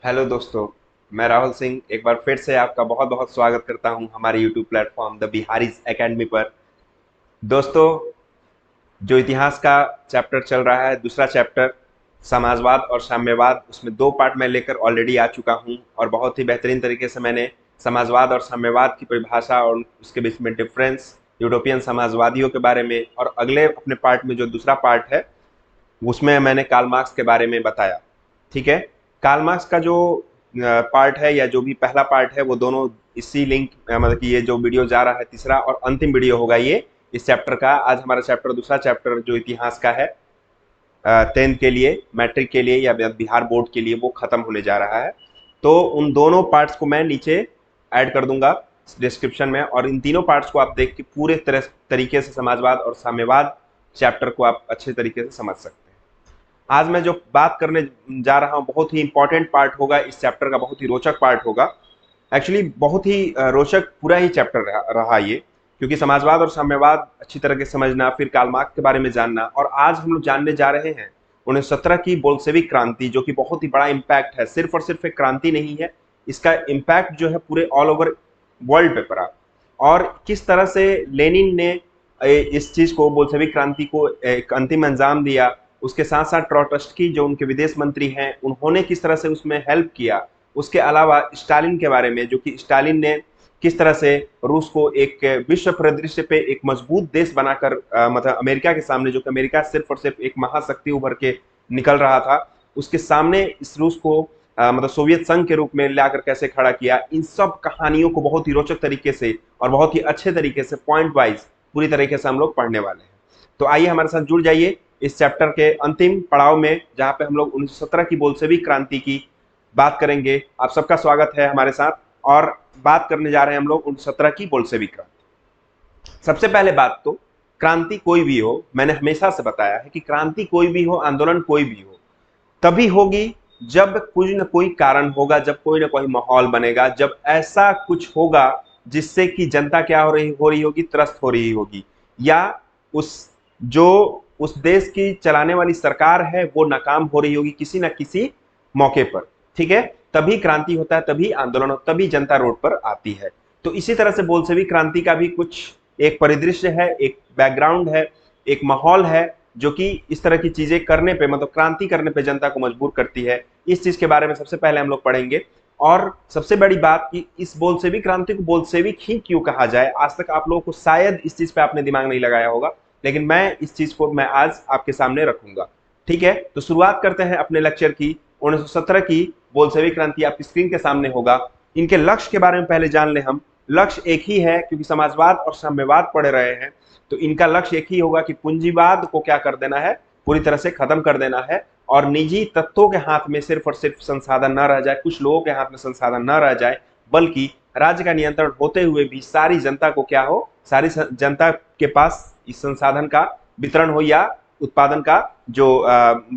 Hello दोस्तों। मैं राहुल सिंह एक बार फिर से आपका बहुत बहुत स्वागत करता हूं हमारे YouTube platform the Bihari's academy पर। दोस्तों, जो इतिहास का चैप्टर चल रहा है, दूसरा चैप्टर समाजवाद और साम्यवाद, उसमें दो पार्ट मैं लेकर ऑलरेडी आ चुका हूं और बहुत ही बेहतरीन तरीके से मैंने समाजवाद और साम्यवाद की परिभाषा और उसके बीच में डिफरेंस, यूरोपियन समाजवादियों के बारे में, और अगले अपने पार्ट में जो दूसरा पार्ट है उसमें मैंने कार्ल मार्क्स के बारे में बताया। ठीक है। कार्ल मार्क्स का जो पार्ट है या जो भी पहला पार्ट है वो दोनों इसी लिंक, मतलब कि ये जो वीडियो जा रहा है तीसरा और अंतिम वीडियो होगा ये इस चैप्टर का। आज हमारा चैप्टर, दूसरा चैप्टर जो इतिहास का है, 10th के लिए, मैट्रिक के लिए या बिहार बोर्ड के लिए, वो खत्म होने जा रहा है। तो उन दोनों पार्ट्स को मैं नीचे ऐड कर दूंगा डिस्क्रिप्शन में, और इन तीनों पार्ट्स को आप देख के पूरे तरह तरीके से समाजवाद और साम्यवाद चैप्टर को आप अच्छे तरीके से समझ सकते हैं। आज मैं जो बात करने जा रहा हूं बहुत ही इंपॉर्टेंट पार्ट होगा इस चैप्टर का, बहुत ही रोचक पार्ट होगा। एक्चुअली बहुत ही रोचक पूरा ही चैप्टर रहा ये, क्योंकि समाजवाद और साम्यवाद अच्छी तरह से समझना, फिर कार्ल मार्क्स के बारे में जानना, और आज हम लोग जानने जा रहे हैं 1917 की बोल्शेविक क्रांति, जो कि बहुत ही बड़ा इम्पैक्ट है। सिर्फ और सिर्फ एक क्रांति नहीं है, इसका इम्पैक्ट जो है पूरे ऑल ओवर वर्ल्ड पे पड़ा। और किस तरह से लेनिन ने इस चीज को, बोल्शेविक क्रांति को एक अंतिम अंजाम दिया। उसके साथ साथ ट्रोट्स्की जो उनके विदेश मंत्री हैं, उन्होंने किस तरह से उसमें हेल्प किया। उसके अलावा स्टालिन के बारे में, जो कि स्टालिन ने किस तरह से रूस को एक विश्व परिदृश्य पे एक मजबूत देश बनाकर, मतलब अमेरिका के सामने, जो कि अमेरिका सिर्फ और सिर्फ एक महाशक्ति उभर के निकल रहा था, उसके सामने इस रूस को मतलब सोवियत संघ के रूप में लाकर कैसे खड़ा किया। इन सब कहानियों को बहुत ही रोचक तरीके से और बहुत ही अच्छे तरीके से पॉइंट वाइज पूरी तरीके से हम लोग पढ़ने वाले हैं। तो आइए हमारे साथ जुड़ जाइए इस चैप्टर के अंतिम पड़ाव में, जहां पे हम लोग 1917 की बोल्शेविक क्रांति की बात करेंगे। आप सबका स्वागत है हमारे साथ, और बात करने जा रहे हैं हम लोग 1917 की बोल्शेविक क्रांति। सबसे पहले बात तो, क्रांति कोई भी हो, मैंने हमेशा से बताया है कि क्रांति कोई भी हो, आंदोलन कोई भी हो, तभी होगी जब कोई ना कोई कारण होगा, जब कोई ना कोई माहौल बनेगा, जब ऐसा कुछ होगा जिससे कि जनता क्या हो रही होगी, त्रस्त हो रही होगी, या उस जो उस देश की चलाने वाली सरकार है वो नाकाम हो रही होगी किसी ना किसी मौके पर। ठीक है। तभी क्रांति होता है, तभी आंदोलन, तभी जनता रोड पर आती है। तो इसी तरह से बोल्शेविक क्रांति का भी कुछ एक परिदृश्य है, एक बैकग्राउंड है, एक माहौल है, जो कि इस तरह की चीजें करने पे, मतलब क्रांति करने पे जनता को मजबूर करती है। इस चीज के बारे में सबसे पहले हम लोग पढ़ेंगे। और सबसे बड़ी बात कि इस बोल्शेविक क्रांति को बोल्शेविक ही क्यों कहा जाए, आज तक आप लोगों को शायद इस चीज पे आपने दिमाग नहीं लगाया होगा, लेकिन मैं इस चीज को मैं आज आपके सामने रखूंगा। ठीक है। तो शुरुआत करते हैं अपने लेक्चर की। 1917 की बोल्शेविक क्रांति आपकी स्क्रीन के सामने होगा। इनके लक्ष्य के बारे में पहले जान ले हम। लक्ष्य एक ही है, क्योंकि समाजवाद और साम्यवाद पढ़ रहे हैं, तो इनका लक्ष्य एक ही होगा कि पूंजीवाद को क्या कर देना है, पूरी तरह से खत्म कर देना है, और निजी तत्वों के हाथ में सिर्फ और सिर्फ संसाधन न रह जाए, कुछ लोगों के हाथ में संसाधन न रह जाए, बल्कि राज्य का नियंत्रण होते हुए भी सारी जनता को क्या हो, सारी जनता के पास इस संसाधन का वितरण हो, या उत्पादन का जो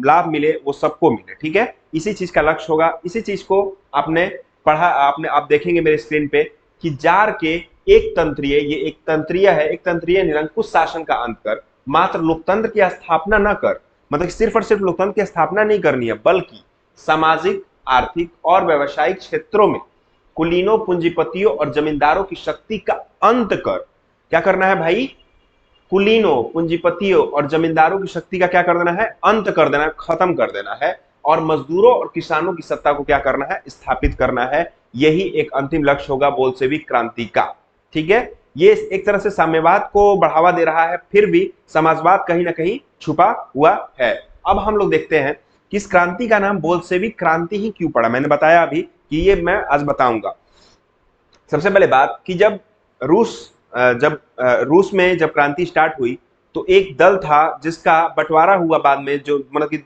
लाभ मिले वो सबको मिले। ठीक है। इसी चीज का लक्ष्य होगा। इसी चीज को आपने पढ़ा, आपने आप देखेंगे मेरे स्क्रीन पे कि जार के एक तंत्रीय, ये एक तंत्रीय है, एक तंत्रीय निरंकुश शासन का अंत कर, मात्र लोकतंत्र की स्थापना न कर, मतलब सिर्फ और सिर्फ लोकतंत्र की स्थापना नहीं करनी है, बल्कि सामाजिक, आर्थिक और व्यवसायिक क्षेत्रों में कुलीनों, पूंजीपतियों और जमींदारों की शक्ति का अंत कर। क्या करना है भाई? कुलीनों, पूंजीपतियों और जमींदारों की शक्ति का क्या कर देना है? अंत कर देना है, खत्म कर देना है, और मजदूरों और किसानों की सत्ता को क्या करना है? स्थापित करना है। यही एक अंतिम लक्ष्य होगा बोल्शेविक क्रांति का। ठीक है। ये एक तरह से साम्यवाद को बढ़ावा दे रहा है, फिर भी समाजवाद कहीं ना कहीं छुपा हुआ है। अब हम लोग देखते हैं कि इस क्रांति का नाम बोल्शेविक क्रांति ही क्यों पड़ा। मैंने बताया अभी कि ये मैं आज बताऊंगा। सबसे पहले बात कि रूस में जब क्रांति स्टार्ट हुई, तो एक दल था जिसका बंटवारा हुआ बाद में, जो मतलब कि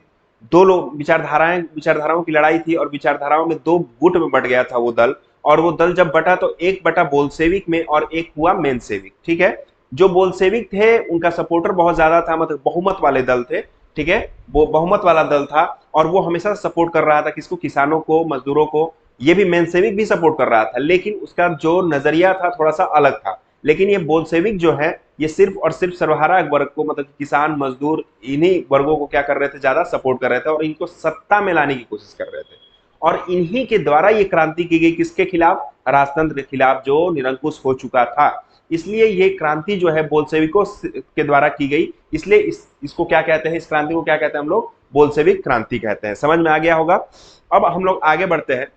दो लोग विचारधाराओं की लड़ाई थी, और विचारधाराओं में दो गुट में बंट गया था वो दल। और वो दल जब बटा तो एक बटा बोल्शेविक में और एक हुआ मेनसेविक। ठीक है। जो बोल्शेविक थे उनका सपोर्टर बहुत ज्यादा था, मतलब बहुमत वाले दल थे। ठीक है। वो बहुमत वाला दल था, और वो हमेशा सपोर्ट कर रहा था किसको? किसानों को, मजदूरों को। ये भी मेनसेविक भी सपोर्ट कर रहा था, लेकिन उसका जो नजरिया था थोड़ा सा अलग था। लेकिन ये बोल्शेविक जो है, ये सिर्फ और सिर्फ सर्वहारा वर्ग को, मतलब किसान, मजदूर, इन्हीं वर्गों को क्या कर रहे थे? ज्यादा सपोर्ट कर रहे थे, और इनको सत्ता में लाने की कोशिश कर रहे थे। और इन्हीं के द्वारा ये क्रांति की गई, किसके खिलाफ? राजतंत्र के खिलाफ, जो निरंकुश हो चुका था। इसलिए ये क्रांति जो है बोल्शेविकों के द्वारा की गई, इसलिए इसको क्या कहते हैं, इस क्रांति को क्या कहते हैं हम लोग? बोल्शेविक क्रांति कहते हैं। समझ में आ गया होगा। अब हम लोग आगे बढ़ते हैं।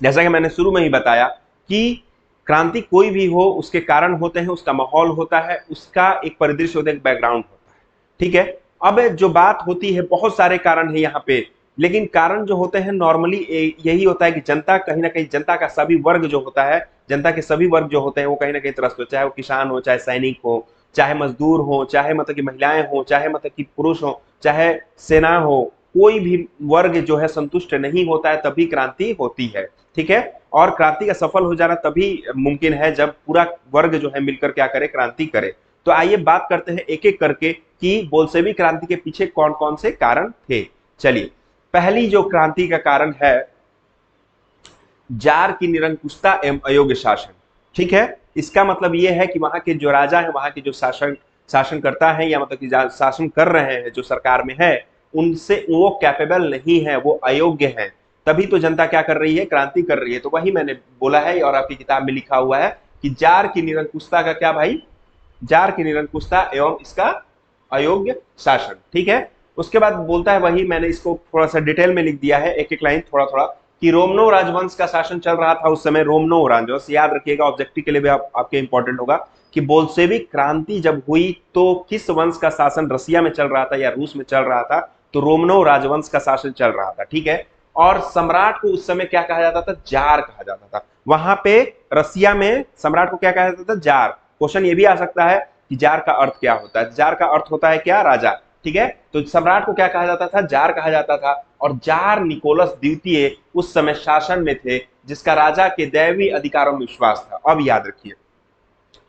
जैसा कि मैंने शुरू में ही बताया कि क्रांति कोई भी हो, उसके कारण होते हैं, उसका माहौल होता है, उसका एक परिदृश्य होता है, एक बैकग्राउंड होता है, ठीक है। अब जो बात होती है, बहुत सारे कारण है यहाँ पे, लेकिन कारण जो होते हैं नॉर्मली यही होता है कि जनता कहीं ना कहीं, जनता का सभी वर्ग जो होता है, जनता के सभी वर्ग जो होते हैं वो कहीं ना कहीं त्रस्त हो, चाहे वो किसान हो, चाहे सैनिक हो, चाहे मजदूर हो, चाहे मतलब कि महिलाएं हो, चाहे मतलब कि पुरुष हो, चाहे सेना हो, कोई भी वर्ग जो है संतुष्ट नहीं होता है, तभी क्रांति होती है, ठीक है। और क्रांति का सफल हो जाना तभी मुमकिन है जब पूरा वर्ग जो है मिलकर क्या करे? क्रांति करे। तो आइए बात करते हैं एक एक करके कि बोल्शेविक क्रांति के पीछे कौन कौन से कारण थे। चलिए, पहली जो क्रांति का कारण है, जार की निरंकुशता एवं अयोग्य शासन, ठीक है। इसका मतलब यह है कि वहां के जो राजा है, वहां के जो शासन करता है, या मतलब कि शासन कर रहे हैं, जो सरकार में है, उनसे वो कैपेबल नहीं है, वो अयोग्य है। तभी तो जनता क्या कर रही है? क्रांति कर रही है। तो वही मैंने बोला है और आपकी किताब में लिखा हुआ है कि जार की निरंकुशता का क्या भाई? जार की निरंकुशता एवं इसका अयोग्य शासन, ठीक है। उसके बाद बोलता है, वही मैंने इसको थोड़ा सा डिटेल में लिख दिया है, एक एक लाइन थोड़ा थोड़ा, कि रोमनो राजवंश का शासन चल रहा था उस समय। रोमनो राजवंश याद रखिएगा, ऑब्जेक्टिव के लिए भी आपके इंपॉर्टेंट होगा कि बोल्शेविक क्रांति जब हुई तो किस वंश का शासन रसिया में चल रहा था या रूस में चल रहा था? तो रोमनो राजवंश का शासन चल रहा था, ठीक है। और सम्राट को उस समय क्या कहा जाता था? जार कहा जाता था। वहां पे रसिया में सम्राट को क्या कहा जाता था? जार। क्वेश्चन ये भी आ सकता है कि जार का अर्थ क्या होता है? जार का अर्थ होता है क्या? राजा, ठीक है। तो सम्राट को क्या कहा जाता था? जार कहा जाता था। और जार निकोलस द्वितीय उस समय शासन में थे, जिसका राजा के दैवी अधिकारों में विश्वास था। अब याद रखिए,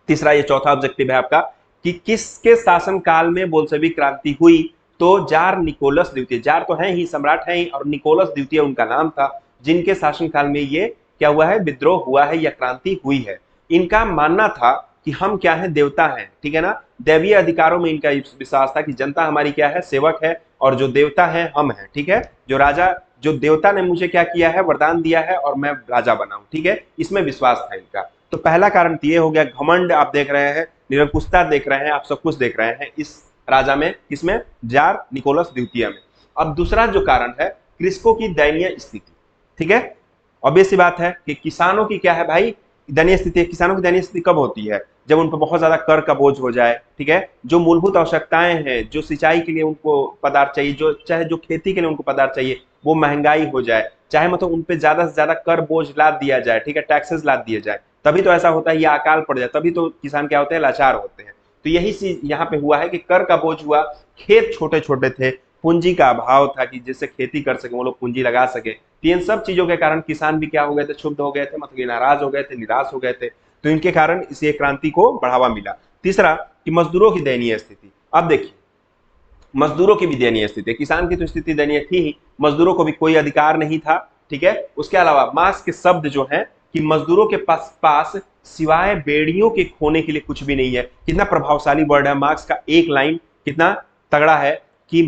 तीसरा, ये चौथा ऑब्जेक्टिव है आपका कि किसके शासन काल में बोल्शेविक क्रांति हुई? तो जार निकोलस द्वितीय, जार तो है ही, सम्राट है ही, और निकोलस द्वितीय उनका नाम था, जिनके शासन काल में ये क्या हुआ है? विद्रोह हुआ है या क्रांति हुई है। इनका मानना था कि हम क्या है? देवता हैं, ठीक है ना। दैवीय अधिकारों में इनका विश्वास था कि जनता हमारी क्या है? सेवक है, और जो देवता है हम हैं, ठीक है। जो राजा, जो देवता ने मुझे क्या किया है? वरदान दिया है और मैं राजा बना हूं, ठीक है। इसमें विश्वास था इनका। तो पहला कारण तो ये हो गया, घमंड आप देख रहे हैं, निरंकुशता देख रहे हैं, आप सब कुछ देख रहे हैं इस राजा में, किसमें? जार निकोलस द्वितीय में। अब दूसरा जो कारण है, कृषकों की दयनीय स्थिति, ठीक है। ऑब्वियस सी बात है कि किसानों की क्या है भाई? दयनीय स्थिति। किसानों की दयनीय स्थिति कब होती है? जब उन पर बहुत ज्यादा कर का बोझ हो जाए, ठीक है। जो मूलभूत आवश्यकताएं हैं, जो सिंचाई के लिए उनको पदार्थ चाहिए, जो चाहे जो खेती के लिए उनको पदार्थ चाहिए, वो महंगाई हो जाए, चाहे मतलब उन पे ज्यादा से ज्यादा कर बोझ लाद दिया जाए, ठीक है, टैक्सेस लाद दिए जाए, तभी तो ऐसा होता है, ये अकाल पड़ जाए, तभी तो किसान क्या होते हैं? लाचार होते हैं। तो यही चीज यहाँ पे हुआ है कि कर का बोझ हुआ, खेत छोटे छोटे थे, पूंजी का अभाव था कि जिससे खेती कर सके, वो लोग पूंजी लगा सके। तो इन सब चीजों के कारण किसान भी क्या हो गए थे? क्षुब्ध हो गए थे, मतलब नाराज हो गए थे, निराश हो गए थे। तो इनके कारण इस क्रांति को बढ़ावा मिला। तीसरा, कि मजदूरों की दयनीय स्थिति। अब देखिए, मजदूरों की भी दयनीय स्थिति है, किसान की तो स्थिति दयनीय थी ही, मजदूरों को भी कोई अधिकार नहीं था, ठीक है। उसके अलावा मार्क्स के शब्द जो है कि मजदूरों के पास सिवाय बेड़ियों के खोने के लिए कुछ भी नहीं है। कितना प्रभावशाली वर्ड है, मार्क्स का एक लाइन कितना तगड़ा है कि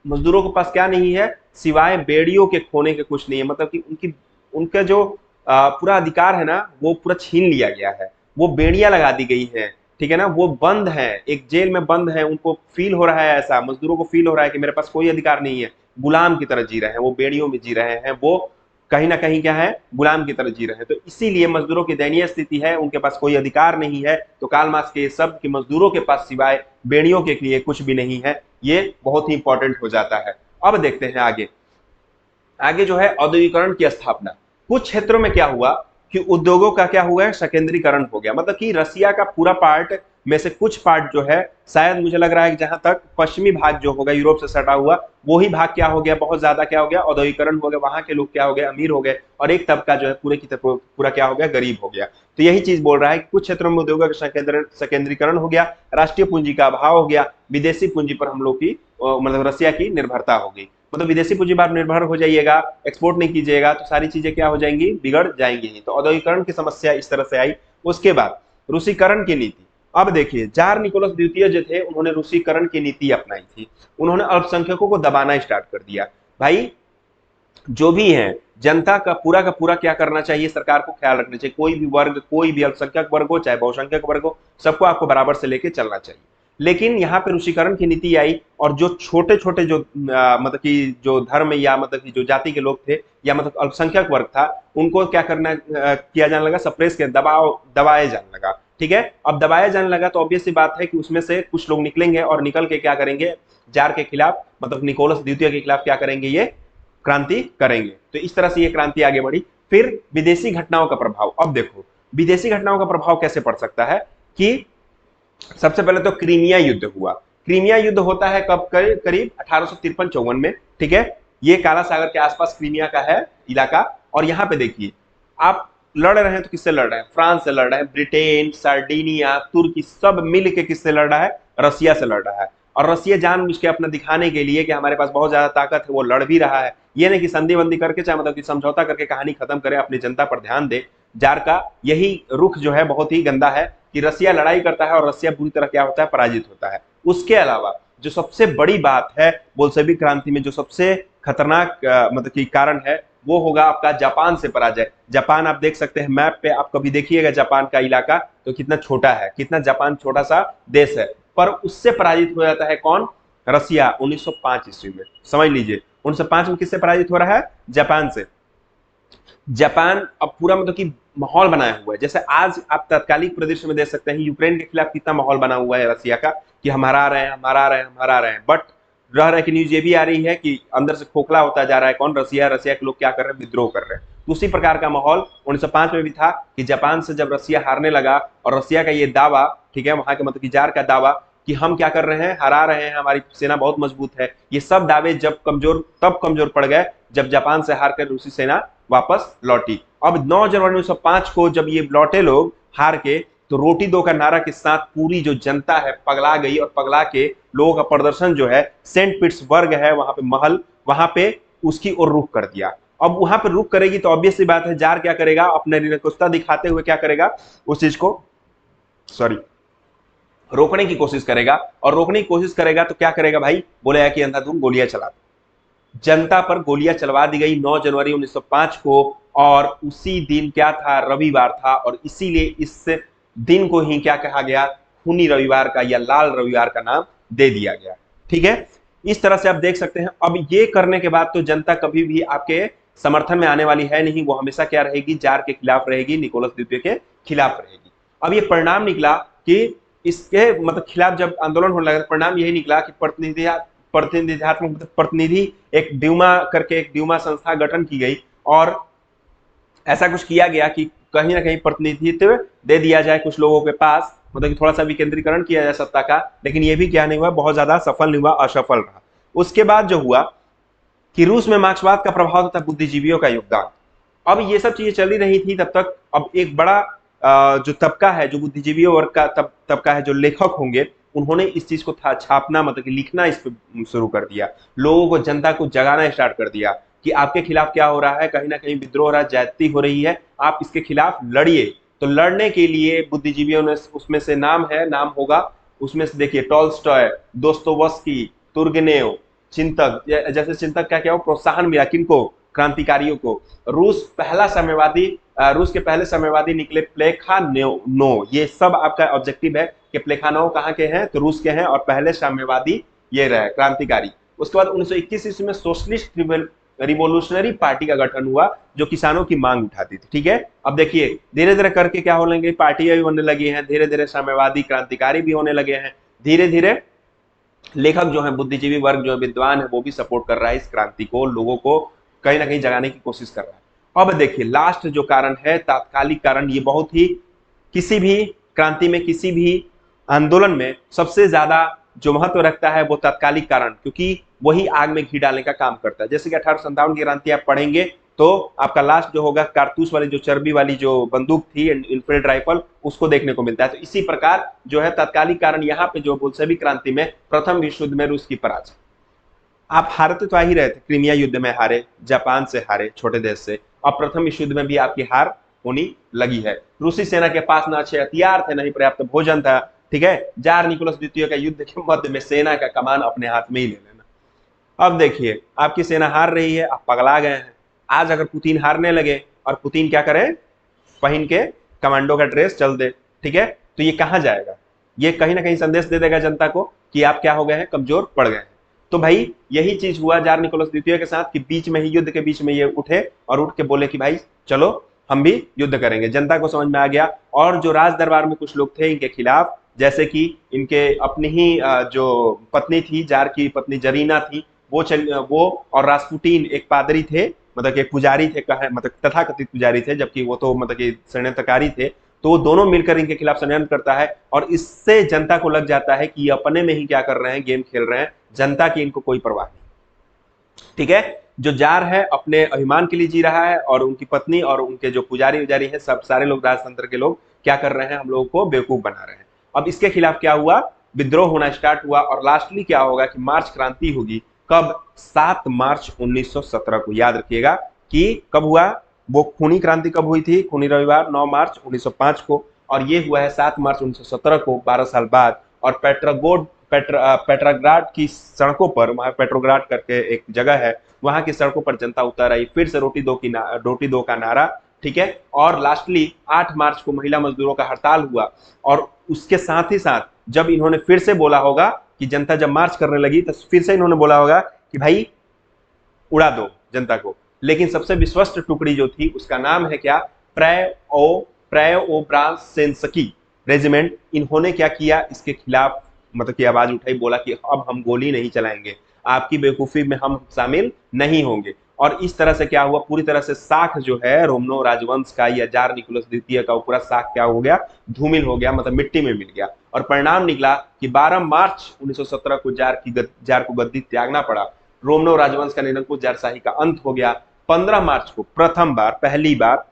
मजदूरों के पास क्या नहीं है? सिवाय बेड़ियों के खोने के कुछ नहीं है। मतलब कि उनका जो पूरा अधिकार है ना, वो पूरा छीन लिया गया है, वो बेड़ियां लगा दी गई हैं, ठीक है ना। वो बंद है, एक जेल में बंद है, उनको फील हो रहा है, ऐसा मजदूरों को फील हो रहा है कि मेरे पास कोई अधिकार नहीं है, गुलाम की तरह जी रहे हैं, वो बेड़ियों में जी रहे हैं, वो कहीं ना कहीं क्या है? गुलाम की तरह जी रहे हैं। तो इसीलिए मजदूरों की दयनीय स्थिति है, उनके पास कोई अधिकार नहीं है। तो कार्ल मार्क्स के ये शब्द कि मजदूरों के पास सिवाय बेड़ियों के लिए कुछ भी नहीं है, ये बहुत ही इंपॉर्टेंट हो जाता है। अब देखते हैं आगे। आगे जो है औद्योगिकरण की स्थापना। कुछ क्षेत्रों में क्या हुआ कि उद्योगों का क्या हुआ है? सकेंद्रीकरण हो गया। मतलब कि रसिया का पूरा पार्ट में से कुछ पार्ट जो है, शायद मुझे लग रहा है कि जहां तक पश्चिमी भाग जो होगा यूरोप से सटा हुआ, वही भाग क्या हो गया? बहुत ज्यादा क्या हो गया? औद्योगिकरण हो गया। वहां के लोग क्या हो गए? अमीर हो गए, और एक तबका जो है पूरे की पूरा क्या हो गया? गरीब हो गया। तो यही चीज बोल रहा है कि कुछ क्षेत्रों में उद्योगों का सकेंद्रीकरण हो गया, राष्ट्रीय पूंजी का अभाव हो गया, विदेशी पूंजी पर हम लोग की मतलब रसिया की निर्भरता हो गई। मतलब विदेशी पूंजी पर निर्भर हो जाइएगा, एक्सपोर्ट नहीं कीजिएगा, तो सारी चीजें क्या हो जाएंगी? बिगड़ जाएंगी ही। तो औद्योगिकरण की समस्या इस तरह से आई। उसके बाद रूसीकरण की नीति। अब देखिए, जार निकोलस द्वितीय जो थे, उन्होंने रूसीकरण की नीति अपनाई थी। उन्होंने अल्पसंख्यकों को दबाना स्टार्ट कर दिया। भाई जो भी है जनता का पूरा क्या करना चाहिए, सरकार को ख्याल रखना चाहिए। कोई भी वर्ग, कोई भी अल्पसंख्यक वर्ग हो चाहे बहुसंख्यक वर्ग हो, सबको आपको बराबर से लेके चलना चाहिए। लेकिन यहाँ पे रुचिकरण की नीति आई और जो छोटे छोटे जो मतलब कि जो धर्म या मतलब कि जो जाति के लोग थे या मतलब अल्पसंख्यक वर्ग था, उनको क्या करना किया जाने लगा, सप्रेस के दबाए जाने लगा। ठीक है, अब दबाया जाने लगा तो ऑब्वियस सी बात है कि उसमें से कुछ लोग निकलेंगे और निकल के क्या करेंगे, जार के खिलाफ मतलब निकोलस द्वितीय के खिलाफ क्या करेंगे, ये क्रांति करेंगे। तो इस तरह से ये क्रांति आगे बढ़ी। फिर विदेशी घटनाओं का प्रभाव, अब देखो विदेशी घटनाओं का प्रभाव कैसे पड़ सकता है कि सबसे पहले तो क्रीमिया युद्ध हुआ। क्रीमिया युद्ध होता है कब, करीब 1853-54 में। ठीक है, ये काला सागर के आसपास क्रीमिया का है इलाका। और यहां पे देखिए आप लड़ रहे हैं तो किससे लड़ रहे हैं, फ्रांस से लड़ रहे हैं, ब्रिटेन, सार्डिनिया, तुर्की सब मिल के किससे लड़ रहा है, रसिया से लड़ रहा है। और रसिया जानबूझ के अपना दिखाने के लिए कि हमारे पास बहुत ज्यादा ताकत है वो लड़ भी रहा है। ये नहीं कि संधि बंदी करके चाहे मतलब कि समझौता करके कहानी खत्म करे, अपनी जनता पर ध्यान दे। जार का यही रुख जो है बहुत ही गंदा है कि रसिया लड़ाई करता है और रसिया पूरी तरह क्या होता है, पराजित होता है। उसके अलावा जो सबसे बड़ी बात है बोल्शेविक क्रांति में, जो सबसे खतरनाक मतलब कि कारण है, वो होगा आपका जापान से पराजय। जापान आप देख सकते हैं मैप पे, आप कभी देखिएगा जापान का इलाका तो कितना छोटा है, कितना जापान छोटा सा देश है, पर उससे पराजित हो जाता है कौन, रसिया 1905 ईस्वी में। समझ लीजिए 1905 में किससे पराजित हो रहा है, जापान से। जापान अब पूरा मतलब कि माहौल बनाया हुआ है। जैसे आज आप तत्कालिक परिदृश्य में देख सकते हैं यूक्रेन के खिलाफ कितना माहौल बना हुआ है रसिया का कि हम हरा रहे हैं, हम हरा रहे हैं, हम हरा रहे हैं। बट रह रहे की न्यूज ये भी आ रही है कि अंदर से खोखला होता जा रहा है कौन, रसिया। रसिया के लोग क्या कर रहे हैं, विद्रोह कर रहे हैं। तो उसी प्रकार का माहौल 1905 में भी था कि जापान से जब रसिया हारने लगा और रसिया का ये दावा, ठीक है, वहां के मतलब की जार का दावा कि हम क्या कर रहे हैं, हरा रहे हैं, हमारी सेना बहुत मजबूत है, ये सब दावे जब कमजोर, तब कमजोर पड़ गए जब जापान से हारकर रूसी सेना वापस लौटी। अब 9 जनवरी 1905 को जब ये लौटे लोग हार के, तो रोटी दो का नारा के साथ पूरी जो जनता है पगला गई और पगला के लोगों का प्रदर्शन जो है सेंट पीटर्सबर्ग है वहां पे महल, वहां पे उसकी ओर रुख कर दिया। अब वहां पे रुख करेगी तो ऑब्वियस सी बात है जार क्या करेगा, अपने निरंकुशता दिखाते हुए क्या करेगा, उस चीज को सॉरी रोकने की कोशिश करेगा। और रोकने की कोशिश करेगा तो क्या करेगा भाई, बोलेगा कि अंधाधुंध गोलियां चला। जनता पर गोलियां चलवा दी गई 9 जनवरी 1905 को। और उसी दिन क्या था, रविवार था, और इसीलिए इस दिन को ही क्या कहा गया, खूनी रविवार का या लाल रविवार का नाम दे दिया गया। ठीक है, इस तरह से आप देख सकते हैं। अब ये करने के बाद तो जनता कभी भी आपके समर्थन में आने वाली है नहीं, वो हमेशा क्या रहेगी, जार के खिलाफ रहेगी, निकोलस द्वितीय के खिलाफ रहेगी। अब ये परिणाम निकला कि इसके मतलब खिलाफ जब आंदोलन होने लगा, परिणाम यही निकला कि प्रतिनिधित्व प्रतिनिधि एक ड्यूमा करके एक ड्यूमा संस्था गठन की गई और ऐसा कुछ किया गया कि कहीं ना कहीं प्रतिनिधित्व दे दिया जाए कुछ लोगों के पास, मतलब कि थोड़ा सा विकेंद्रीकरण किया जाए सत्ता का। लेकिन ये भी क्या नहीं हुआ, बहुत ज्यादा सफल नहीं हुआ, असफल रहा। उसके बाद जो हुआ कि रूस में मार्क्सवाद का प्रभाव तथा बुद्धिजीवियों का योगदान। अब ये सब चीजें चली रही थी तब तक। अब एक बड़ा जो तबका है, जो बुद्धिजीवियों वर्ग का तबका है, जो लेखक होंगे, उन्होंने इस चीज को छापना मतलब कि लिखना इस पर शुरू कर दिया। लोगों को, जनता को जगाना स्टार्ट कर दिया कि आपके खिलाफ क्या हो रहा है, कहीं ना कहीं विद्रोह हो रहा है, ज्यादती हो रही है, आप इसके खिलाफ लड़िए। तो लड़ने के लिए बुद्धिजीवियों ने, उसमें से नाम है, नाम होगा उसमें से देखिए टॉल्स्टॉय, दोस्तोवस्की, तुर्गेनेव, चिंतक। जैसे चिंतक क्या क्या हो, प्रोत्साहन मिला किनको, क्रांतिकारियों को। रूस के पहले साम्यवादी निकले प्लेखानोव। ये सब आपका ऑब्जेक्टिव है कि प्लेखानोव कहाँ के हैं, तो रूस के हैं, और पहले साम्यवादी ये रहे क्रांतिकारी। उसके बाद 1921 ईस्वी में सोशलिस्ट रिवोल्यूशनरी पार्टी का गठन हुआ जो किसानों की मांग उठाती थी। ठीक है, अब देखिए धीरे धीरे करके क्या होने लगी, पार्टियां भी बनने लगी हैं, धीरे धीरे साम्यवादी क्रांतिकारी भी होने लगे हैं। धीरे धीरे लेखक जो है, बुद्धिजीवी वर्ग जो है, विद्वान है, वो भी सपोर्ट कर रहा है इस क्रांति को, लोगों को कहीं ना कहीं जगाने की कोशिश कर रहा है। अब देखिए लास्ट जो कारण है, तात्कालिक कारण, ये बहुत ही किसी भी क्रांति में, किसी भी आंदोलन में सबसे ज्यादा जो महत्व रखता है वो तात्कालिक कारण, क्योंकि वही आग में घी डालने का काम करता है। जैसे कि 1857 की क्रांति आप पढ़ेंगे तो आपका लास्ट जो होगा, कारतूस वाली जो चर्बी वाली जो बंदूक थी, इनफील्ड राइफल, उसको देखने को मिलता है। तो इसी प्रकार जो है तात्कालिक कारण यहाँ पे जो बोल्शेविक क्रांति में प्रथम विश्व युद्ध में रूस की पराजय। आप हारते तो आ ही रहे थे, क्रीमिया युद्ध में हारे, जापान से हारे, छोटे देश से। अब प्रथम विश्व युद्ध में भी आपकी हार होनी लगी है। रूसी सेना के पास ना अच्छे हथियार थे, नहीं पर्याप्त भोजन था। ठीक है, जार निकोलस द्वितीय का युद्ध के मध्य में सेना का कमान अपने हाथ में ही ले लेना। अब देखिए आपकी सेना हार रही है, आप पगला गए हैं। आज अगर पुतिन हारने लगे और पुतिन क्या करें, पहन के कमांडो का ड्रेस चल दे, ठीक है, तो ये कहां जाएगा? ये कहीं ना कहीं संदेश दे देगा जनता को कि आप क्या हो गए हैं, कमजोर पड़ गए हैं। तो भाई यही चीज हुआ जार निकोलस द्वितीय के साथ कि बीच में ही, युद्ध के बीच में ये उठे और उठ के बोले कि भाई चलो हम भी युद्ध करेंगे। जनता को समझ में आ गया और जो राज दरबार में कुछ लोग थे इनके खिलाफ, जैसे कि इनके अपनी ही जो पत्नी थी, जार की पत्नी जरीना थी, वो और रासपुटीन एक पादरी थे, मतलब कि एक पुजारी थे, मतलब तथाकथित पुजारी थे, जबकि वो तो मतलब कि षड्यंत्रकारी थे। तो वो दोनों मिलकर इनके खिलाफ षड्यंत्र करता है और इससे जनता को लग जाता है कि ये अपने में ही क्या कर रहे हैं, गेम खेल रहे हैं, जनता की इनको कोई परवाह नहीं। ठीक है, जो जार है अपने अभिमान के लिए जी रहा है और उनकी पत्नी और उनके जो पुजारी उजारी है, सब सारे लोग राजतंत्र के लोग क्या कर रहे हैं, हम लोगों को बेवकूफ बना रहे हैं। अब इसके खिलाफ क्या हुआ, विद्रोह होना स्टार्ट हुआ और लास्टली क्या होगा कि मार्च क्रांति होगी। कब? 7 मार्च 1917 को। याद रखिएगा कि कब हुआ वो खूनी क्रांति, कब हुई थी, खूनी रविवार 9 मार्च 1905 को, और ये हुआ है 7 मार्च 1917 को, 12 साल बाद। और पेट्राग्राड की सड़कों पर, वहां पेट्रोग्राड करके एक जगह है, वहां की सड़कों पर जनता उतर आई, फिर से रोटी दो का नारा। ठीक है, और लास्टली 8 मार्च को महिला मजदूरों का हड़ताल हुआ। और उसके साथ ही साथ जब इन्होंने फिर से बोला होगा कि जनता जब मार्च करने लगी तो फिर से इन्होंने बोला होगा कि भाई उड़ा दो जनता को। लेकिन सबसे विश्वस्त टुकड़ी जो थी उसका नाम है क्या, प्रेओब्राजेंस्की रेजिमेंट। इन्होंने क्या किया, इसके खिलाफ मतलब की आवाज उठाई, बोला कि अब हम गोली नहीं चलाएंगे, आपकी बेवकूफी में हम शामिल नहीं होंगे। और इस तरह से क्या हुआ, पूरी तरह से साख जो है रोमनो राजवंश का या जार निकोलस द्वितीय का, पूरा साख क्या हो गया, धूमिल हो गया, मतलब मिट्टी में मिल गया। और परिणाम निकला कि 12 मार्च 1917 को जार को गद्दी त्यागना पड़ा। रोमनो राजवंश का निरंकुश जारशाही का अंत हो गया। 15 मार्च को पहली बार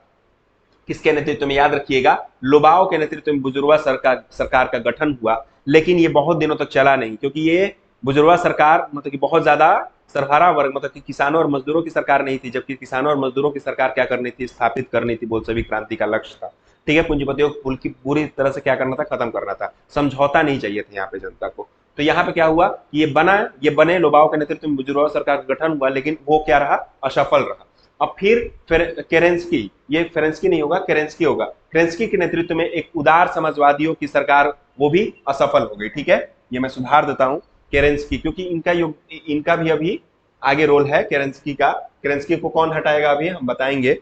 किसके नेतृत्व में, याद रखिएगा, लोबाओ के नेतृत्व में बुजुर्गा सरकार का गठन हुआ। लेकिन ये बहुत दिनों तक चला नहीं, क्योंकि ये बुजुर्गा सरकार मतलब कि बहुत ज्यादा सरबराह वर्ग, मतलब कि किसानों और मजदूरों की सरकार नहीं थी, जबकि किसानों और मजदूरों की सरकार क्या करनी थी, स्थापित करनी थी, बोल्शेविक क्रांति का लक्ष्य था। ठीक है, पूंजीपतियों को पूरी तरह से क्या करना था, खत्म करना था, समझौता नहीं चाहिए था यहाँ पे जनता को। तो यहाँ पे क्या हुआ, ये बने लोबाओ के नेतृत्व में बुजुर्गा सरकार का गठन हुआ, लेकिन वो क्या रहा, असफल रहा। अब फिर केरेंस्की, ये फेरेंस्की नहीं होगा, केरेंस्की होगा, केरेंस्की के नेतृत्व में एक उदार समाजवादियों की सरकार, वो भी असफल हो गई। ठीक है, ये मैं सुधार देता हूं, केरेंस्की, क्योंकि इनका भी अभी आगे रोल है केरेंस्की का। केरेंस्की को कौन हटाएगा अभी हम बताएंगे।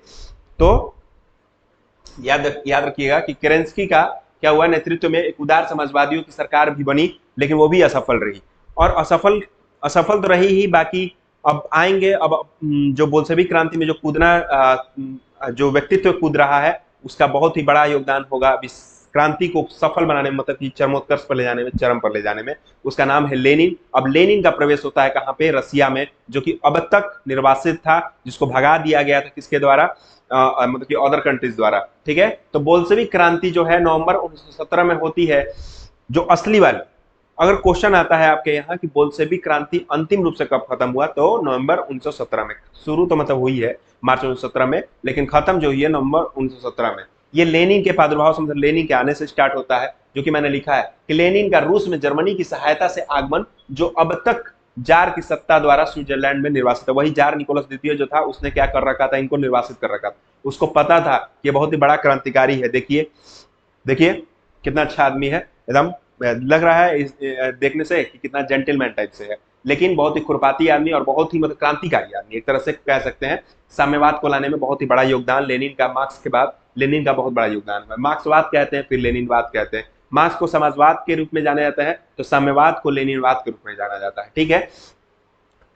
तो याद रखिएगा कि केरेंस्की का क्या हुआ, नेतृत्व में एक उदार समाजवादियों की सरकार भी बनी, लेकिन वो भी असफल रही। और असफल तो रही ही, बाकी अब आएंगे। अब जो बोल्शेविक क्रांति में जो जो व्यक्तित्व कूद रहा है, उसका बहुत ही बड़ा योगदान होगा अब इस क्रांति को सफल बनाने में, मतलब कि चरमोत्कर्ष पर ले जाने में, चरम पर ले जाने में। उसका नाम है लेनिन। अब लेनिन का प्रवेश होता है कहां पे, रसिया में, जो कि अब तक निर्वासित था, जिसको भगा दिया गया था किसके द्वारा, मतलब कि अदर कंट्रीज द्वारा। ठीक है, तो बोल्शेविक क्रांति जो है नवंबर 1917 में होती है, जो असली वाली। अगर क्वेश्चन आता है आपके यहाँ कि बोल्शेविक क्रांति अंतिम रूप से कब खत्म हुआ, तो नवंबर 1917 में। शुरू तो मतलब हुई है मार्च 1917 में, लेकिन खत्म जो हुई है नवंबर 1917 में। ये लेनिन के प्रादुर्भाव से, मतलब लेनिन के आने से स्टार्ट होता है, जो कि मैंने लिखा है कि लेनिन का रूस में जर्मनी की सहायता से आगमन, जो अब तक जार की सत्ता द्वारा स्विट्जरलैंड में निर्वासित है। वही जार निकोलस द्वितीय जो था, उसने क्या कर रखा था, इनको निर्वासित कर रखा था। उसको पता था कि बहुत ही बड़ा क्रांतिकारी है। देखिए कितना अच्छा आदमी है, एकदम लग रहा है देखने से कि कितना जेंटलमैन टाइप से है, लेकिन बहुत ही खुरपाती आदमी और बहुत ही मतलब क्रांतिकारी आदमी, एक तरह से कह सकते हैं। साम्यवाद को लाने में बहुत ही बड़ा योगदान लेनिन का, मार्क्स के बाद लेनिन का बहुत बड़ा योगदान है। मार्क्सवाद कहते हैं, फिर लेनिनवाद कहते हैं। मार्क्स को समाजवाद के रूप में जाना जाता है, तो साम्यवाद को लेनिनवाद के रूप में जाना जाता है। ठीक है,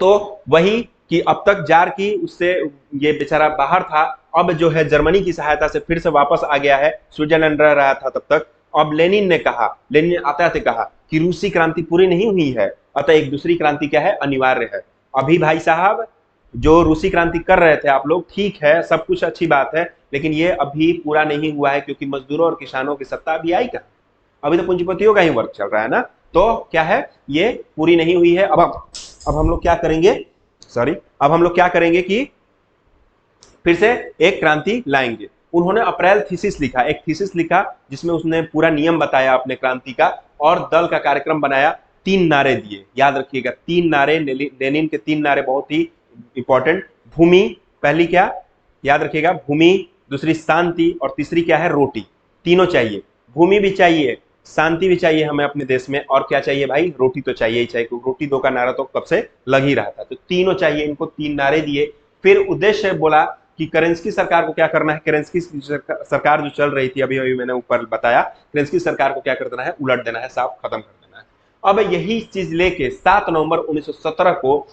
तो वही कि अब तक जार की उससे ये बेचारा बाहर था, अब जो है जर्मनी की सहायता से फिर से वापस आ गया है, स्विट्जरलैंड रह रहा था तब तक। अब लेनिन ने आते आते कहा कि रूसी क्रांति पूरी नहीं हुई है, अतः एक दूसरी क्रांति क्या है, अनिवार्य है। अभी भाई साहब जो रूसी क्रांति कर रहे थे आप लोग, ठीक है, सब कुछ अच्छी बात है, लेकिन ये अभी पूरा नहीं हुआ है, क्योंकि मजदूरों और किसानों की सत्ता अभी आई कहां, अभी तो पूंजीपतियों का ही वर्क चल रहा है ना। तो क्या है, ये पूरी नहीं हुई है। अब हम लोग क्या करेंगे, अब हम लोग क्या करेंगे कि फिर से एक क्रांति लाएंगे। उन्होंने अप्रैल थीसिस लिखा, एक थीसिस लिखा, जिसमें उसने पूरा नियम बताया अपने क्रांति का और दल का कार्यक्रम बनाया। तीन नारे दिए, याद रखिएगा 3 नारे, लेनिन के 3 नारे बहुत ही इंपॉर्टेंट। भूमि, पहली क्या याद रखिएगा, भूमि, दूसरी शांति, और तीसरी क्या है, रोटी। तीनों चाहिए, भूमि भी चाहिए, शांति भी चाहिए हमें अपने देश में, और क्या चाहिए भाई, रोटी तो चाहिए ही चाहिए, क्योंकि रोटी दो का नारा तो कब से लग ही रहा था। तो तीनों चाहिए, इनको 3 नारे दिए। फिर उद्देश्य बोला कि केरेंस्की सरकार को क्या करना है, केरेंस्की सरकार जो चल रही थी अभी अभी मैंने ऊपर बताया, केरेंस्की सरकार को क्या कर देना है, उलट देना है, साफ खत्म कर देना है। अब यही चीज लेके 7 नवंबर 1917 को,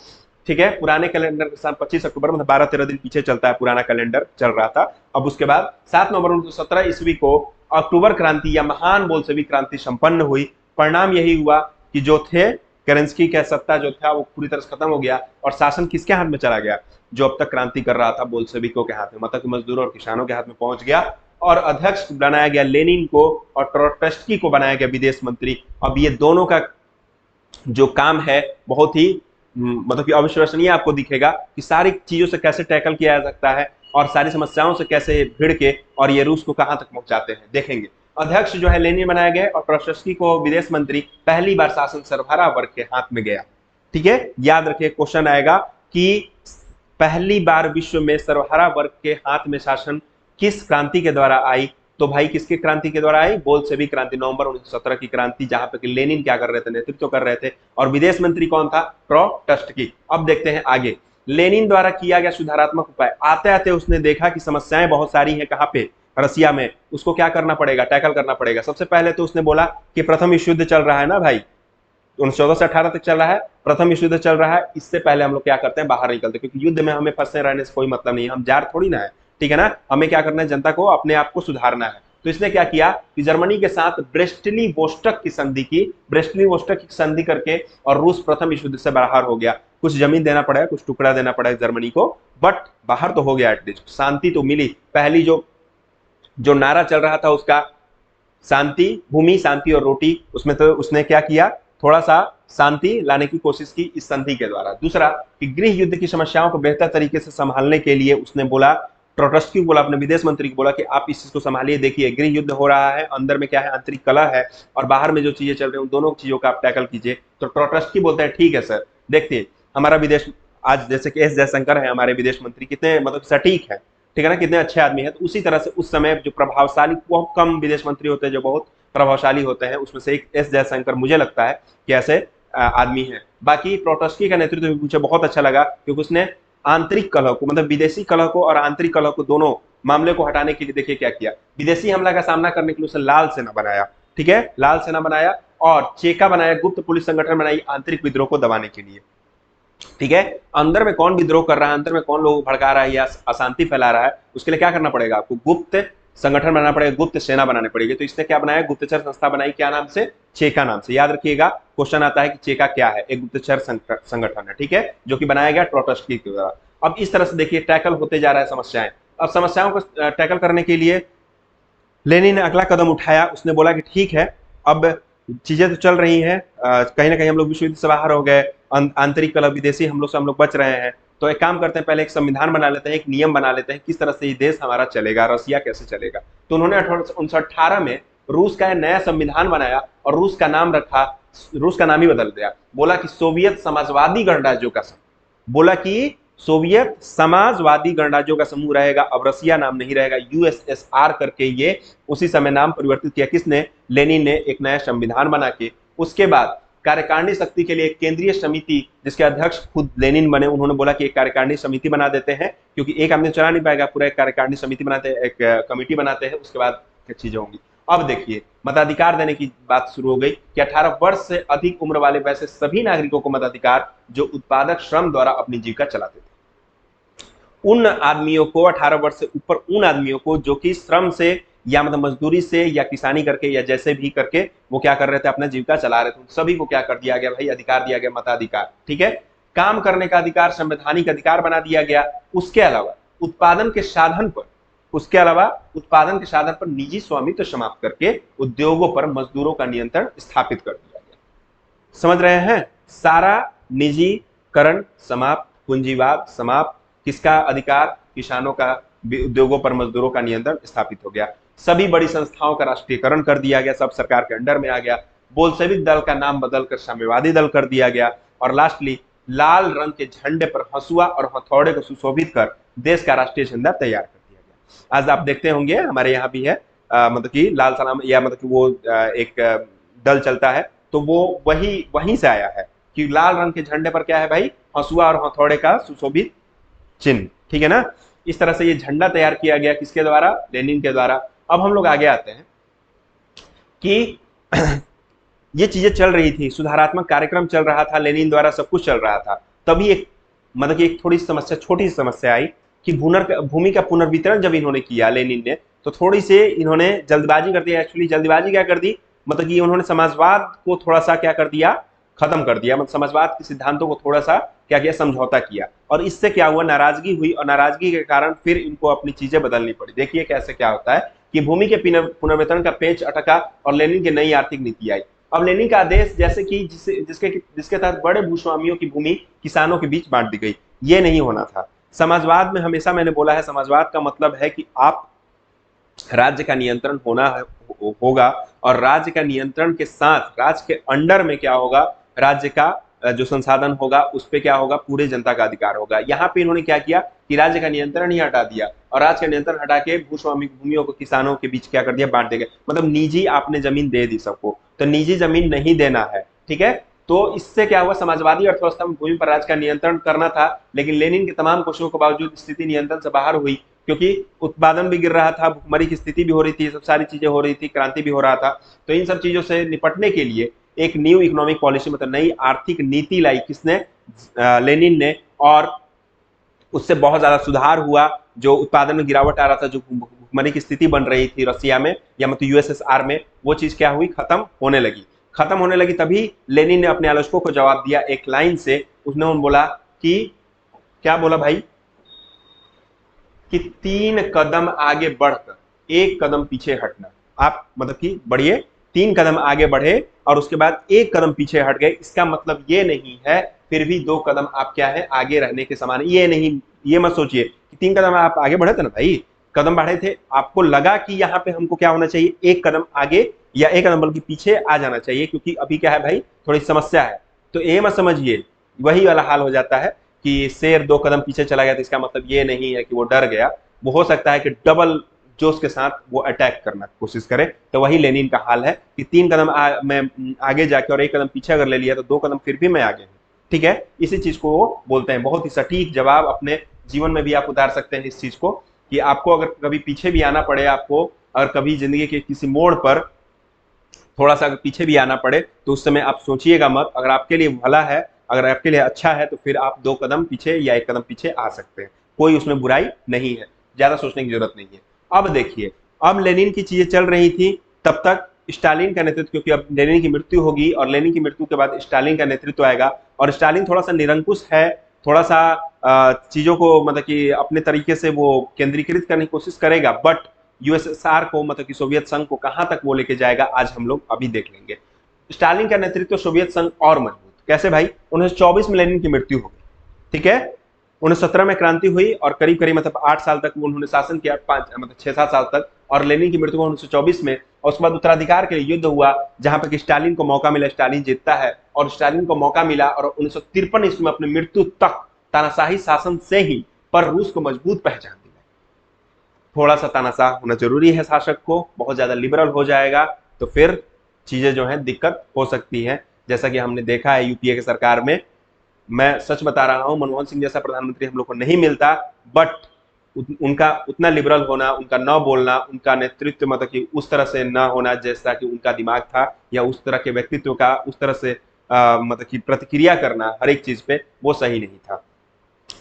ठीक है, पुराने कैलेंडर के साथ 25 अक्टूबर, मतलब 12-13 दिन पीछे चलता है, पुराना कैलेंडर चल रहा था। अब उसके बाद 7 नवंबर 1917 ईस्वी को अक्टूबर क्रांति या महान बोल्शेविक क्रांति संपन्न हुई। परिणाम यही हुआ कि जो थे केरेंस्की का सत्ता जो था वो पूरी तरह से खत्म हो गया, और शासन किसके हाथ में चला गया, जो अब तक क्रांति कर रहा था बोल्शेविकों के हाथ में, मतलब मजदूरों और किसानों के हाथ में पहुंच गया। और अध्यक्ष बनाया गया लेनिन को, और ट्रोट्स्की को बनाया गया विदेश मंत्री। अब ये दोनों का जो काम है बहुत ही मतलब कि अविश्वसनीय आपको दिखेगा कि सारी चीजों से कैसे टैकल किया जा सकता है, और सारी समस्याओं से कैसे भिड़ के और ये रूस को कहां तक पहुंचाते हैं, देखेंगे। अध्यक्ष जो है लेनिन बनाया गया, और ट्रोट्स्की को विदेश मंत्री। पहली बार शासन सर्वहारा वर्ग के हाथ में गया, ठीक है, याद रखिए क्वेश्चन आएगा कि पहली बार विश्व में सर्वहारा वर्ग के हाथ में शासन किस क्रांति के द्वारा आई, तो भाई किसके क्रांति के द्वारा आई, बोल्शेविक क्रांति, नवंबर 1917 की क्रांति, जहां पे लेनिन क्या कर रहे थे, नेतृत्व कर रहे थे, और विदेश मंत्री कौन था, ट्रोट्स्की। अब देखते हैं आगे, लेनिन द्वारा किया गया सुधारात्मक उपाय। आते आते उसने देखा कि समस्याएं बहुत सारी हैं, कहां पे, रसिया में, उसको क्या करना पड़ेगा, टैकल करना पड़ेगा। सबसे पहले तो उसने बोला कि प्रथम विश्व युद्ध चल रहा है ना भाई, 1914 से 18 तक चल रहा है, प्रथम विश्व युद्ध चल रहा है, इससे पहले हम लोग क्या करते हैं, बाहर निकलते, क्योंकि युद्ध में हमें फंसे रहने से कोई मतलब नहीं है, हम जार थोड़ी ना है, ठीक है ना, हमें क्या करना है, जनता को अपने आप को सुधारना है। तो इसने क्या किया कि जर्मनी के साथ ब्रेस्टली-वोस्टक की संधि की, ब्रेस्टली-वोस्टक की संधि करके, और रूस प्रथम विश्व युद्ध से बाहर हो गया। कुछ जमीन देना पड़ेगा, कुछ टुकड़ा देना पड़ेगा जर्मनी को, बट बाहर तो हो गया, एटलीस्ट शांति तो मिली। पहली जो नारा चल रहा था उसका, शांति, भूमि, शांति और रोटी, उसमें तो उसने क्या किया, थोड़ा सा शांति लाने की कोशिश की इस संधि के द्वारा। दूसरा कि गृह युद्ध की समस्याओं को बेहतर तरीके से संभालने के लिए उसने बोला, ट्रोट्स्की को बोला, अपने विदेश मंत्री को बोला कि आप इस चीज को संभालिए, देखिए गृह युद्ध हो रहा है, अंदर में क्या है, आंतरिक कलह है, और बाहर में जो चीजें चल रही हैं उन दोनों चीजों का आप टैकल कीजिए। तो ट्रोट्स्की बोलते हैं ठीक है सर, देखते हमारा विदेश, आज जैसे कि एस जयशंकर है हमारे विदेश मंत्री, कितने मतलब सटीक है, ठीक है ना, कितने अच्छे आदमी है। तो उसी तरह से उस समय जो प्रभावशाली, बहुत कम विदेश मंत्री होते हैं जो बहुत प्रभावशाली होते हैं, उसमें से एक एस जयशंकर मुझे लगता है कि ऐसे आदमी है। बाकी ट्रोट्स्की का नेतृत्व भी मुझे बहुत अच्छा लगा, क्योंकि उसने आंतरिक कलह को, मतलब विदेशी कलह को और आंतरिक कलह को, दोनों मामले को हटाने के लिए देखिए क्या किया, विदेशी हमला का सामना करने के लिए उसने लाल सेना बनाया, ठीक है, लाल सेना बनाया, और चेका बनाया, गुप्त पुलिस संगठन बनाई आंतरिक विद्रोह को दबाने के लिए, ठीक है। अंदर में कौन विद्रोह कर रहा है, अंदर में कौन लोग भड़का रहा है या अशांति फैला रहा है, उसके लिए क्या करना पड़ेगा, आपको गुप्त संगठन बनाना पड़ेगा, गुप्त सेना बनानी पड़ेगी। तो इसने क्या बनाया, गुप्तचर संस्था बनाई, क्या नाम से, चेका नाम से। याद रखिएगा क्वेश्चन आता है कि चेका क्या है, एक गुप्तचर संगठन है, ठीक है, जो कि बनाया गया ट्रोट्स्की के द्वारा। अब इस तरह से देखिए टैकल होते जा रहा है समस्याएं। अब समस्याओं को टैकल करने के लिए लेनिन ने अगला कदम उठाया, उसने बोला कि ठीक है, अब चीजें तो चल रही हैं, कहीं ना कहीं हम लोग विश्व युद्ध से बाहर हो गए, आंतरिक कलह, विदेशी हमलों से हम लोग बच रहे हैं, तो एक काम करते हैं, पहले एक संविधान बना लेते हैं, एक नियम बना लेते हैं, किस तरह से ये देश हमारा चलेगा, रसिया कैसे चलेगा। तो उन्होंने 1818 में रूस का नया संविधान बनाया, और रूस का नाम रखा, रूस का नाम ही बदल दिया, बोला कि सोवियत समाजवादी गणराज्यों का समूह, बोला कि सोवियत समाजवादी गणराज्यों का समूह रहेगा, अब रसिया नाम नहीं रहेगा, यूएसएसआर करके ये उसी समय नाम परिवर्तित किया, किसने, लेनिन ने, एक नया संविधान बना के। उसके बाद कार्यकारिणी शक्ति के लिए एक केंद्रीय समिति, जिसके अध्यक्ष खुद लेनिन बने, उन्होंने बोला कि एक कार्यकारिणी समिति बना देते हैं, क्योंकि एक आदमी चला नहीं पाएगा, पूरा एक कार्यकारिणी समिति बनाते हैं, एक कमिटी बनाते हैं, उसके बाद क्या चीजें होंगी। अब देखिए मताधिकार देने की बात शुरू हो गई कि 18 वर्ष से अधिक उम्र वाले वैसे सभी नागरिकों को मताधिकार, जो उत्पादक श्रम द्वारा अपनी जीविका चलाते थे। उन आदमियों को, 18 वर्ष से ऊपर उन आदमियों को जो कि श्रम से या मतलब मजदूरी से या किसानी करके या जैसे भी करके वो क्या कर रहे थे, अपना जीविका चला रहे थे, सभी को क्या कर दिया गया भाई, अधिकार दिया गया, मताधिकार, ठीक है। काम करने का अधिकार संवैधानिक अधिकार बना दिया गया। उसके अलावा उत्पादन के साधन पर, निजी स्वामित्व समाप्त करके उद्योगों पर मजदूरों का नियंत्रण स्थापित कर दिया गया। समझ रहे हैं, सारा निजीकरण समाप्त, पूंजीवाद समाप्त, किसका अधिकार, किसानों का, उद्योगों पर मजदूरों का नियंत्रण स्थापित हो गया। सभी बड़ी संस्थाओं का राष्ट्रीयकरण कर दिया गया, सब सरकार के अंडर में आ गया। बोल्शेविक दल का नाम बदलकर साम्यवादी दल कर दिया गया, और लास्टली लाल रंग के झंडे पर हंसुआ और हथौड़े को सुशोभित कर देश का राष्ट्रीय झंडा तैयार कर दिया गया। आज आप देखते होंगे हमारे यहाँ भी है, मतलब कि लाल सलाम या मतलब कि वो एक दल चलता है, तो वो वहीं से आया है कि लाल रंग के झंडे पर क्या है भाई, हंसुआ और हथौड़े का सुशोभित चिन्ह, ठीक है ना। इस तरह से ये झंडा तैयार किया गया, किसके द्वारा, लेनिन के द्वारा। अब हम लोग आगे आते हैं कि ये चीजें चल रही थी, सुधारात्मक कार्यक्रम चल रहा था, लेनिन द्वारा सब कुछ चल रहा था। तभी एक मतलब कि एक थोड़ी समस्या, छोटी सी समस्या आई कि भूमि का पुनर्वितरण जब इन्होंने किया लेनिन ने, तो थोड़ी से इन्होंने जल्दबाजी कर दी। एक्चुअली जल्दबाजी क्या कर दी, मतलब कि उन्होंने समाजवाद को थोड़ा सा क्या कर दिया, खत्म कर दिया, मतलब समाजवाद के सिद्धांतों को थोड़ा सा क्या किया, समझौता किया, और इससे क्या हुआ, नाराजगी हुई, और नाराजगी के कारण फिर इनको अपनी चीजें बदलनी पड़ी। देखिए कैसे क्या होता है कि भूमि के पुनर्वितरण का पेच अटका और लेनिन की नई आर्थिक नीति आई। अब लेनिन का आदेश जैसे कि जिसके तहत बड़े भूस्वामियों की भूमि किसानों के बीच बांट दी गई, ये नहीं होना था। समाजवाद में हमेशा मैंने बोला है, समाजवाद का मतलब है कि आप राज्य का नियंत्रण होगा, और राज्य का नियंत्रण के साथ राज्य के अंडर में क्या होगा, राज्य का जो संसाधन होगा उस पर क्या होगा, पूरे जनता का अधिकार होगा। यहाँ पे इन्होंने क्या किया कि राज्य का नियंत्रण ही हटा दिया, और राज्य का नियंत्रण हटा के भूस्वामी भूमियों को किसानों के बीच क्या कर दिया, बांट देगा। मतलब निजी आपने जमीन दे दी सबको, तो निजी जमीन नहीं देना है, ठीक है। तो इससे क्या हुआ, समाजवादी अर्थव्यवस्था में भूमि पर राज्य का नियंत्रण करना था, लेकिन लेनिन की तमाम कोशिशों के बावजूद स्थिति नियंत्रण से बाहर हुई, क्योंकि उत्पादन भी गिर रहा था, भूखमरी की स्थिति भी हो रही थी, सब सारी चीजें हो रही थी, क्रांति भी हो रहा था। तो इन सब चीजों से निपटने के लिए एक न्यू इकोनॉमिक पॉलिसी, मतलब नई आर्थिक नीति लाई किसने, लेनिन ने, और उससे बहुत ज्यादा सुधार हुआ। जो उत्पादन में गिरावट आ रहा था, जो भूखमरी की स्थिति बन रही थी रसिया में या मतलब यूएसएसआर में, वो चीज क्या हुई, खत्म होने लगी। तभी लेनिन ने अपने आलोचकों को जवाब दिया एक लाइन से। उसने बोला कि, क्या बोला भाई, कि 3 कदम आगे बढ़कर 1 कदम पीछे हटना। आप मतलब कि बढ़िए, 3 कदम आगे बढ़े और उसके बाद 1 कदम पीछे हट गए, इसका मतलब ये नहीं है फिर भी 2 कदम आप क्या है, आगे रहने के समान। ये नहीं, ये मत सोचिए कि 3 कदम आप आगे बढ़े थे ना भाई, कदम बढ़े थे, आपको लगा कि यहाँ पे हमको क्या होना चाहिए, 1 कदम आगे या 1 कदम बल्कि पीछे आ जाना चाहिए, क्योंकि अभी क्या है भाई, थोड़ी समस्या है। तो ये मत समझिए, वही वाला हाल हो जाता है कि शेर 2 कदम पीछे चला गया, तो इसका मतलब ये नहीं है कि वो डर गया। वो हो सकता है कि डबल जोश के साथ वो अटैक करना कोशिश करे। तो वही लेनिन का हाल है कि 3 कदम मैं आगे जाके और 1 कदम पीछे अगर ले लिया तो 2 कदम फिर भी मैं आगे हूँ, ठीक है। इसी चीज को वो बोलते हैं। बहुत ही सटीक जवाब अपने जीवन में भी आप उतार सकते हैं इस चीज को, कि आपको अगर कभी पीछे भी आना पड़े, आपको अगर कभी जिंदगी के किसी मोड़ पर थोड़ा सा अगर पीछे भी आना पड़े, तो उस समय आप सोचिएगा मत। अगर आपके लिए भला है, अगर आपके लिए अच्छा है, तो फिर आप 2 कदम पीछे या 1 कदम पीछे आ सकते हैं, कोई उसमें बुराई नहीं है, ज्यादा सोचने की जरूरत नहीं है। अब देखिए, अब लेनिन की चीजें चल रही थी, तब तक स्टालिन का नेतृत्व, क्योंकि अब लेनिन की मृत्यु होगी और लेनिन की मृत्यु के बाद स्टालिन का नेतृत्व आएगा, और स्टालिन थोड़ा सा निरंकुश है, थोड़ा सा चीजों को मतलब कि अपने तरीके से वो केंद्रीकृत करने की कोशिश करेगा, बट यूएसएसआर को, मतलब कि सोवियत संघ को कहां तक वो लेके जाएगा, आज हम लोग अभी देख लेंगे। स्टालिन का नेतृत्व सोवियत संघ और मजबूत कैसे भाई, 1924 में लेनिन की मृत्यु हो गई, ठीक है। 1917 में क्रांति हुई और करीब करीब मतलब 8 साल तक उन्होंने शासन किया, 5 मतलब 6-7 साल तक, और लेनिन की मृत्यु 1924 में। और उसके बाद उत्तराधिकार के लिए युद्ध हुआ, जहां पर स्टालिन को मौका मिला, स्टालिन जीतता है, और स्टालिन को मौका मिला, और 1953 ईस्वी में अपनी मृत्यु तक तानाशाही शासन से ही पर रूस को मजबूत पहचान दी। थोड़ा सा तानाशाह होना जरूरी है शासक को, बहुत ज्यादा लिबरल हो जाएगा तो फिर चीजें जो है दिक्कत हो सकती है, जैसा कि हमने देखा है यूपीए की सरकार में। मैं सच बता रहा हूं, मनमोहन सिंह जैसा प्रधानमंत्री हम लोग को नहीं मिलता, बट उनका उतना लिबरल होना, उनका न बोलना, उनका नेतृत्व मतलब कि उस तरह से न होना जैसा कि उनका दिमाग था, या उस तरह के व्यक्तित्व का उस तरह से मतलब कि प्रतिक्रिया करना हर एक चीज पे, वो सही नहीं था।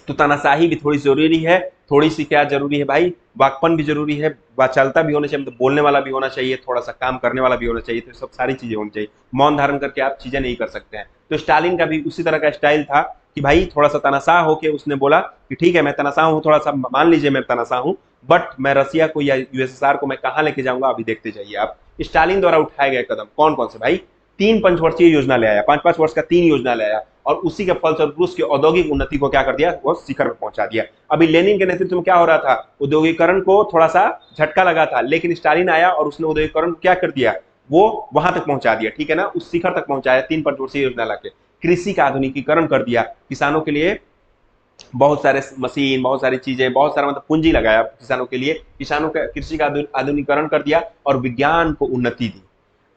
तो तानाशाही भी थोड़ी जरूरी है, थोड़ी सी क्या जरूरी है भाई, वाकपन भी जरूरी है, वाचालता भी होना चाहिए, मतलब बोलने वाला भी होना चाहिए, थोड़ा सा काम करने वाला भी होना चाहिए, तो सब सारी चीजें होनी चाहिए। मौन धारण करके आप चीजें नहीं कर सकते हैं। तो स्टालिन का भी उसी तरह का स्टाइल था कि भाई थोड़ा सा तनाशाह होके उसने बोला कि ठीक है मैं तनाशाह हूँ, थोड़ा सा मान लीजिए मैं तनाशाह हूँ, बट मैं रसिया को या यूएसएसआर को मैं कहाँ लेके जाऊंगा, अभी देखते जाइए आप। स्टालिन द्वारा उठाए गए कदम कौन कौन से भाई, 3 पंचवर्षीय योजना ले आया, 5-5 वर्ष का 3 योजना ले आया, और उसी के फलस्वरूप रूस की औद्योगिक उन्नति को क्या कर दिया, वो शिखर पर पहुंचा दिया। अभी लेनिन के नेतृत्व में क्या हो रहा था, औद्योगिकरण को थोड़ा सा झटका लगा था, लेकिन स्टालिन आया और उसने औद्योगिकरण को क्या कर दिया, वो वहां तक पहुंचा दिया, ठीक है ना, उस शिखर तक पहुंचाया 3 पंचवर्षीय योजना लाके। कृषि का आधुनिकीकरण कर दिया, किसानों के लिए बहुत सारे मशीन, बहुत सारी चीजें, बहुत सारा मतलब पूंजी लगाया किसानों के लिए, किसानों का कृषि का आधुनिकीकरण कर दिया और विज्ञान को उन्नति दी।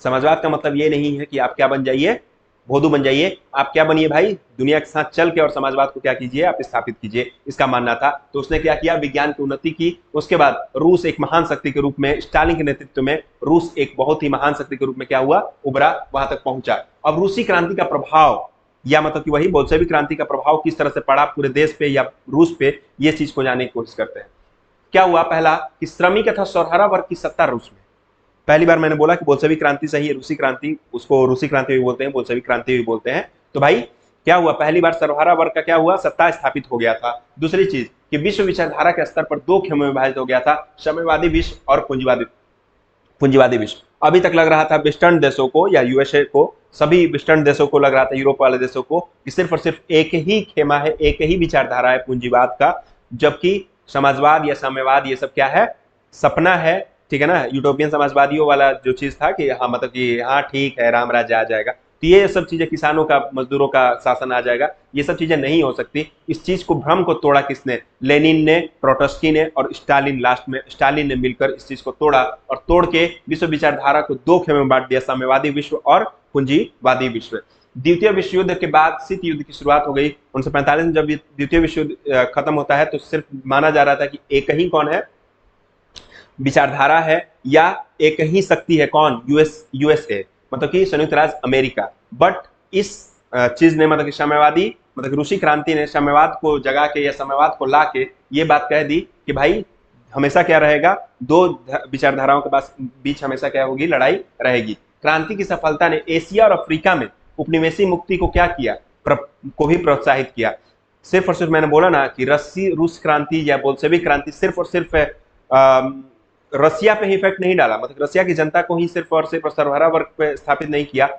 समाजवाद का मतलब ये नहीं है कि आप क्या बन जाइए, भोदू बन जाइए, आप क्या बनिए भाई, दुनिया के साथ चल के और समाजवाद को क्या कीजिए, आप स्थापित कीजिए, इसका मानना था। तो उसने क्या किया, विज्ञान की उन्नति की। उसके बाद रूस एक महान शक्ति के रूप में, स्टालिन के नेतृत्व में रूस एक बहुत ही महान शक्ति के रूप में क्या हुआ, उभरा, वहां तक पहुंचा। अब रूसी क्रांति का प्रभाव या मतलब कि वही बोल्शेविक क्रांति का प्रभाव किस तरह से पड़ा पूरे देश पे या रूस पे, ये चीज को जानने की कोशिश करते हैं। क्या हुआ, पहला कि श्रमिक तथा सौरहरा वर्ग की सत्ता रूस में। पहली बार मैंने बोला कि बोल्शेविक क्रांति सही है, रूसी क्रांति, उसको रूसी क्रांति भी बोलते हैं, बोल्शेविक क्रांति भी बोलते हैं। तो भाई क्या हुआ, पहली बार सर्वहारा वर्ग का क्या हुआ, सत्ता स्थापित हो गया था। दूसरी चीज कि विश्व विचारधारा के स्तर पर दो खेमों में विभाजित हो गया था, साम्यवादी विश्व और पूंजीवादी पूंजीवादी विश्व। अभी तक लग रहा था वेस्टर्न देशों को या यूएसए को, सभी वेस्टर्न देशों को लग रहा था, यूरोप वाले देशों को, कि सिर्फ और सिर्फ एक ही खेमा है, एक ही विचारधारा है पूंजीवाद का, जबकि समाजवाद या साम्यवाद ये सब क्या है, सपना है, ठीक है ना, यूटोपियन समाजवादियों वाला जो चीज था कि हाँ मतलब कि हाँ ठीक है राम राज्य आ जाएगा, तो ये सब चीजें, किसानों का, मजदूरों का शासन आ जाएगा, ये सब चीजें नहीं हो सकती। इस चीज को, भ्रम को तोड़ा किसने, लेनिन ने, ट्रोट्स्की ने और स्टालिन, लास्ट में स्टालिन ने मिलकर इस चीज को तोड़ा और तोड़ के विश्व विचारधारा को दो खेमे में बांट दिया, साम्यवादी विश्व और पूंजीवादी विश्व। द्वितीय विश्व युद्ध के बाद शीत युद्ध की शुरुआत हो गई 1945 में। जब द्वितीय विश्व युद्ध खत्म होता है तो सिर्फ माना जा रहा था कि एक ही कौन है, विचारधारा है या एक ही शक्ति है, कौन, यूएसए, मतलब कि संयुक्त राज्य अमेरिका। बट इस चीज ने, मतलब कि साम्यवादी, मतलब कि रूसी क्रांति ने साम्यवाद को जगा के या साम्यवाद को ला के ये बात कह दी कि भाई हमेशा क्या रहेगा, दो विचारधाराओं के पास बीच हमेशा क्या होगी, लड़ाई रहेगी। क्रांति की सफलता ने एशिया और अफ्रीका में उपनिवेशी मुक्ति को क्या किया, को भी प्रोत्साहित किया। सिर्फ और सिर्फ मैंने बोला ना कि रूस क्रांति या बोल्शेविक क्रांति सिर्फ और सिर्फ रसिया पे ही इफेक्ट नहीं डाला, मतलब रसिया की जनता को ही सिर्फ और सिर्फ सर्वहारा वर्ग पे स्थापित नहीं किया,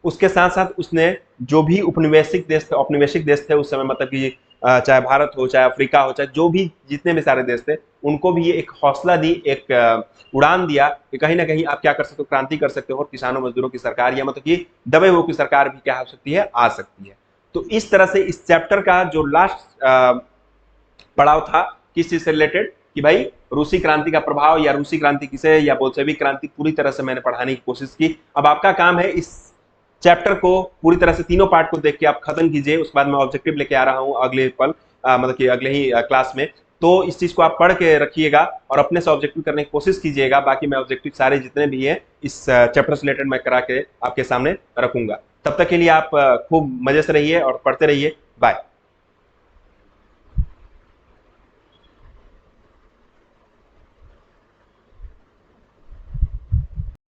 उसके साथ साथ उसने जो भी औपनिवेशिक देश थे उस समय, मतलब कि चाहे भारत हो, चाहे अफ्रीका हो, चाहे जो भी जितने भी सारे देश थे, उनको भी ये एक हौसला दी, एक उड़ान दिया कि कहीं ना कहीं आप क्या कर सकते हो, क्रांति कर सकते हो और किसानों मजदूरों की सरकार या मतलब कि दबे हुए की सरकार भी क्या हो सकती है, आ सकती है। तो इस तरह से इस चैप्टर का जो लास्ट पड़ाव था किस चीज से रिलेटेड, कि भाई रूसी क्रांति का प्रभाव या रूसी क्रांति किसे या बोल्शेविक क्रांति, पूरी तरह से मैंने पढ़ाने की कोशिश की। अब आपका काम है इस चैप्टर को पूरी तरह से, तीनों पार्ट को देख के आप खत्म कीजिए। उसके बाद मैं ऑब्जेक्टिव लेके आ रहा हूँ अगले पल, मतलब कि अगले ही क्लास में। तो इस चीज को आप पढ़ के रखिएगा और अपने से ऑब्जेक्टिव करने की कोशिश कीजिएगा। बाकी मैं ऑब्जेक्टिव सारे जितने भी हैं इस चैप्टर से रिलेटेड मैं करा के आपके सामने रखूंगा। तब तक के लिए आप खूब मजे से रहिए और पढ़ते रहिए। बाय।